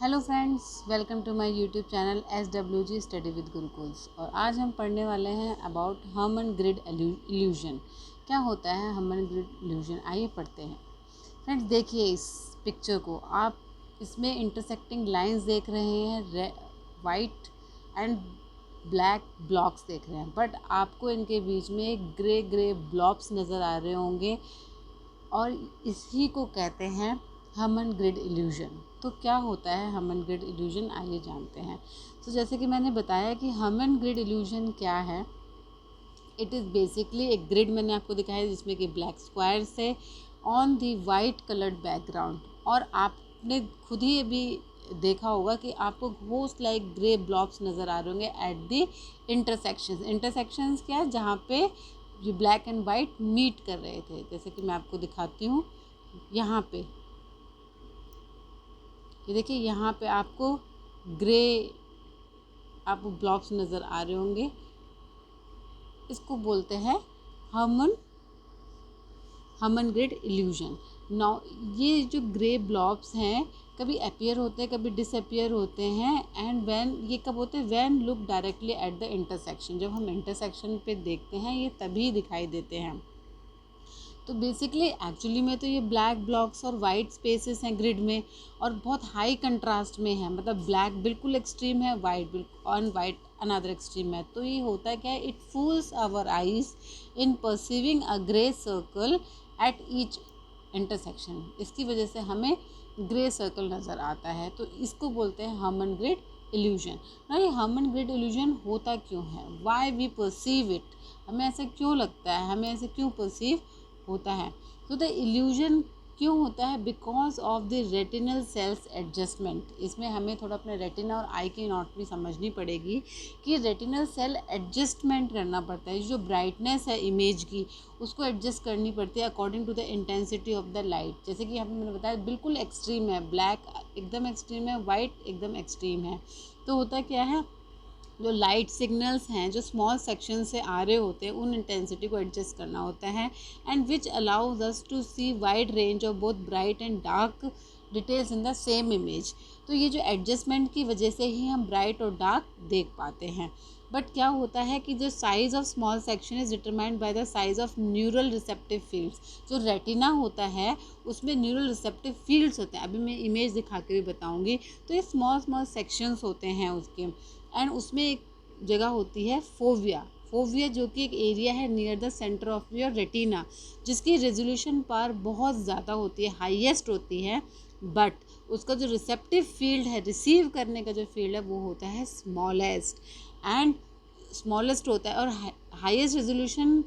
Hello friends, welcome to my YouTube channel SWG study with Gurukuls. और आज हम पढ़ने वाले हैं अबाउट हर्मन ग्रिड इल्यूजन। क्या होता है हर्मन ग्रिड इल्यूजन, आइए पढ़ते हैं। फ्रेंड्स देखिए इस पिक्चर को आप, इसमें इंटरसेक्टिंग लाइंस देख रहे हैं, वाइट एंड ब्लैक ब्लॉक्स देख रहे हैं, बट आपको इनके बीच में ग्रे ग्रे ब्लॉब्स नज़र आ रहे होंगे और इसी को कहते हैं हर्मन ग्रिड इल्यूजन। तो क्या होता है हर्मन ग्रिड इल्यूजन, आइए जानते हैं। तो जैसे कि मैंने बताया कि हर्मन ग्रिड इल्यूजन क्या है। इट इज़ बेसिकली एक ग्रिड मैंने आपको दिखाया जिसमें कि ब्लैक स्क्वायर्स है on the white coloured background, और आपने खुद ही अभी देखा होगा कि आपको घोस्ट लाइक ग्रे ब्लॉब्स नज़र आ रहे होंगे एट दी इंटरसेक्शंस क्या है, जहाँ पे ये ब्लैक एंड वाइट मीट कर रहे थे। जैसे कि मैं आपको दिखाती हूँ, यहाँ पे ये देखिए, यहाँ पे आपको ग्रे आपको ब्लॉब्स नज़र आ रहे होंगे। इसको बोलते हैं हर्मन ग्रिड इल्यूजन। नाउ ये जो ग्रे ब्लॉब्स हैं कभी अपीयर होते हैं, कभी डिसअपियर होते हैं। एंड व्हेन ये कब होते हैं, when look directly at the intersection, जब हम इंटरसेक्शन पे देखते हैं ये तभी दिखाई देते हैं। तो बेसिकली एक्चुअली में तो ये ब्लैक ब्लॉक्स और वाइट स्पेसेस हैं ग्रिड में, और बहुत हाई कंट्रास्ट में है। मतलब ब्लैक बिल्कुल एक्सट्रीम है, वाइट बिल्कुल ऑन वाइट अनदर एक्सट्रीम है। तो ये होता क्या है, it fools our eyes in perceiving a grey circle at each intersection. इसकी वजह से हमें ग्रे सर्कल नज़र आता है, तो इसको बोलते हैं हर्मन ग्रिड इल्यूजन। ना ये हर्मन ग्रिड इल्यूजन होता क्यों है, वाई वी परसीव इट, हमें ऐसा क्यों लगता है, हमें ऐसे क्यों परसीव होता है। तो द इल्यूजन क्यों होता है, because of the retinal cells adjustment. इसमें हमें थोड़ा अपने रेटिना और आई की नॉट भी समझनी पड़ेगी कि रेटिनल सेल एडजस्टमेंट करना पड़ता है। जो ब्राइटनेस है इमेज की उसको एडजस्ट करनी पड़ती है according to the intensity of the light. जैसे कि यहाँ पे मैंने बताया बिल्कुल एक्सट्रीम है, ब्लैक एकदम एक्सट्रीम है, वाइट एकदम एक्सट्रीम है। तो होता क्या है, जो लाइट सिग्नल्स हैं जो स्मॉल सेक्शन से आ रहे होते हैं उन इंटेंसिटी को एडजस्ट करना होता है, and which allows us to see wide range of both bright and dark details in the same image. तो ये जो एडजस्टमेंट की वजह से ही हम ब्राइट और डार्क देख पाते हैं। बट क्या होता है कि जो size of small section is determined by the size of neural receptive fields. जो रेटिना होता है उसमें न्यूरल रिसेप्टिव फील्ड्स होते हैं, अभी मैं इमेज दिखा के भी बताऊंगी। तो ये स्मॉल स्मॉल सेक्शंस होते हैं उसके, एंड उसमें एक जगह होती है फोविया जो कि एक एरिया है near the centre of your retina, जिसकी रेजोल्यूशन पावर बहुत ज़्यादा होती है, हाईएस्ट होती है। बट उसका जो रिसेप्टिव फील्ड है, रिसीव करने का जो फील्ड है, वो होता है स्मॉलेस्ट होता है। और हाईएस्ट रेजोल्यूशन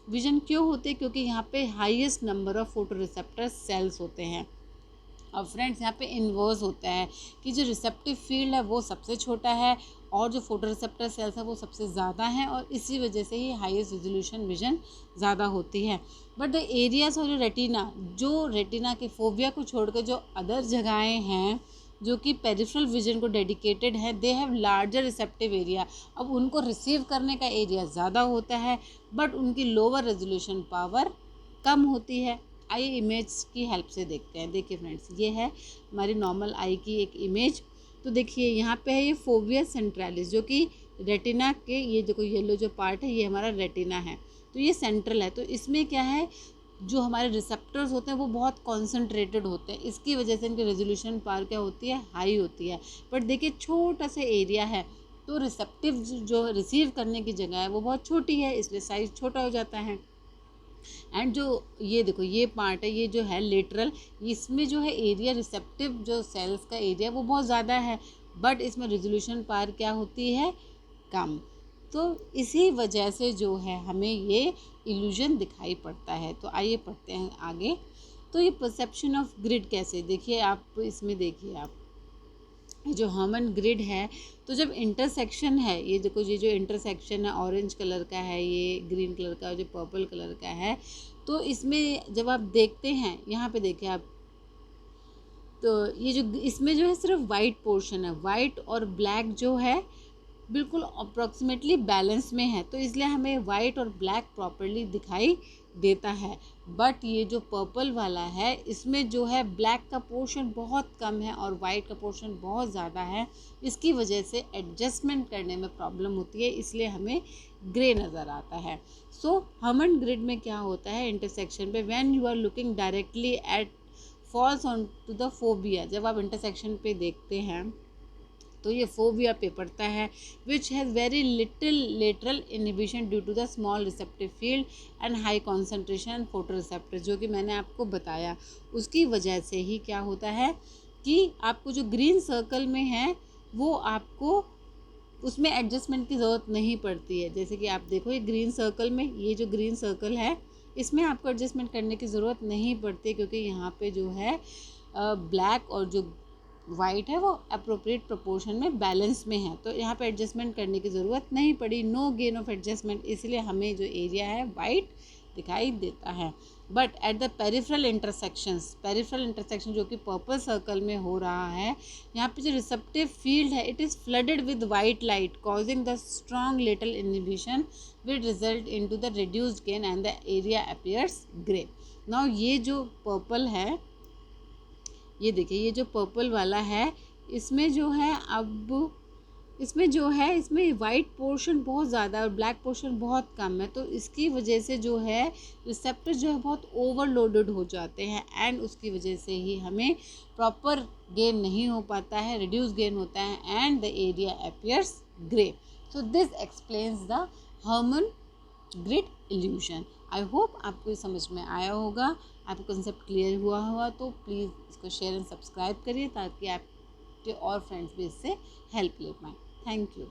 विजन क्यों होते हैं, क्योंकि यहाँ पे highest number of photo receptor cells होते हैं। अब फ्रेंड्स यहाँ पे इन्वर्स होता है कि जो रिसेप्टिव फील्ड है वो सबसे छोटा है और जो फोटो रिसेप्टर सेल्स है वो सबसे ज़्यादा हैं, और इसी वजह से ही हाईएस्ट रेजोल्यूशन विजन ज़्यादा होती है। बट द एरियाज ऑफ जो रेटिना के फोविया को छोड़कर जो अदर जगहें हैं जो कि पेरिफेरल विजन को डेडिकेटेड है, they have larger receptive area. अब उनको रिसीव करने का एरिया ज़्यादा होता है, बट उनकी लोअर रेजोल्यूशन पावर कम होती है। आइए इमेज की हेल्प से देखते हैं। देखिए फ्रेंड्स, ये है हमारी नॉर्मल आई की एक इमेज। तो देखिए यहाँ पे है ये फोविया सेंट्रलिस, जो कि रेटिना के, ये देखो येलो जो पार्ट है ये हमारा रेटिना है, तो ये सेंट्रल है। तो इसमें क्या है, जो हमारे रिसेप्टर्स होते हैं वो बहुत कॉन्सेंट्रेटेड होते हैं, इसकी वजह से इनकी रेजोल्यूशन पावर क्या होती है, हाई होती है। बट देखिए छोटा सा एरिया है, तो रिसेप्टिव जो रिसीव करने की जगह है वो बहुत छोटी है, इसलिए साइज़ छोटा हो जाता है। एंड जो ये देखो ये पार्ट है, ये जो है लेटरल, इसमें जो है एरिया रिसेप्टिव जो सेल्स का एरिया वो बहुत ज़्यादा है, बट इसमें रेजोल्यूशन पावर क्या होती है, कम। तो इसी वजह से जो है हमें ये इल्यूजन दिखाई पड़ता है। तो आइए पढ़ते हैं आगे। तो ये परसेप्शन ऑफ ग्रिड कैसे, देखिए आप इसमें देखिए आप, ये जो हर्मन ग्रिड है, तो जब इंटरसेक्शन है, ये देखो ये जो इंटरसेक्शन है ऑरेंज कलर का है, ये ग्रीन कलर का, जो पर्पल कलर का है, तो इसमें जब आप देखते हैं, यहाँ पे देखिए आप, तो ये जो इसमें जो है सिर्फ वाइट पोर्शन है, वाइट और ब्लैक जो है बिल्कुल अप्रॉक्सीमेटली बैलेंस में है, तो इसलिए हमें वाइट और ब्लैक प्रॉपरली दिखाई देता है। बट ये जो पर्पल वाला है, इसमें जो है ब्लैक का पोर्शन बहुत कम है और वाइट का पोर्शन बहुत ज़्यादा है। इसकी वजह से एडजस्टमेंट करने में प्रॉब्लम होती है, इसलिए हमें ग्रे नज़र आता है। सो हर्मन ग्रिड में क्या होता है इंटरसेक्शन पे, when you are looking directly at falls on to the fovea, जब आप इंटरसेक्शन पे देखते हैं तो ये फोबिया पे पड़ता है, which has very little lateral inhibition due to the small receptive field and high concentration photoreceptor, जो कि मैंने आपको बताया। उसकी वजह से ही क्या होता है कि आपको जो ग्रीन सर्कल में है वो आपको उसमें एडजस्टमेंट की ज़रूरत नहीं पड़ती है। जैसे कि आप देखो ये ग्रीन सर्कल में, ये जो ग्रीन सर्कल है इसमें आपको एडजस्टमेंट करने की ज़रूरत नहीं पड़ती, क्योंकि यहाँ पे जो है ब्लैक और जो वाइट है वो अप्रोप्रिएट प्रोपोर्शन में बैलेंस में है, तो यहाँ पे एडजस्टमेंट करने की ज़रूरत नहीं पड़ी। नो गेन ऑफ एडजस्टमेंट, इसलिए हमें जो एरिया है वाइट दिखाई देता है। But at the peripheral intersection जो कि पर्पल सर्कल में हो रहा है, यहाँ पे जो रिसेप्टिव फील्ड है it is flooded with white light causing the strong lateral inhibition will result into the reduced gain and the area appears grey. Now ये जो पर्पल है, ये देखिए ये जो पर्पल वाला है, इसमें जो है अब इसमें वाइट पोर्शन बहुत ज़्यादा है और ब्लैक पोर्शन बहुत कम है, तो इसकी वजह से जो है रिसेप्टर जो है बहुत ओवरलोडेड हो जाते हैं एंड उसकी वजह से ही हमें प्रॉपर गेन नहीं हो पाता है, रिड्यूस गेन होता है and the area appears grey. So this explains the Hermann grid illusion. I hope आपको ये समझ में आया होगा, आपको कंसेप्ट क्लियर हुआ होगा, तो प्लीज़ इसको शेयर एंड सब्सक्राइब करिए ताकि आपके और फ्रेंड्स भी इससे हेल्प ले पाएँ। Thank you.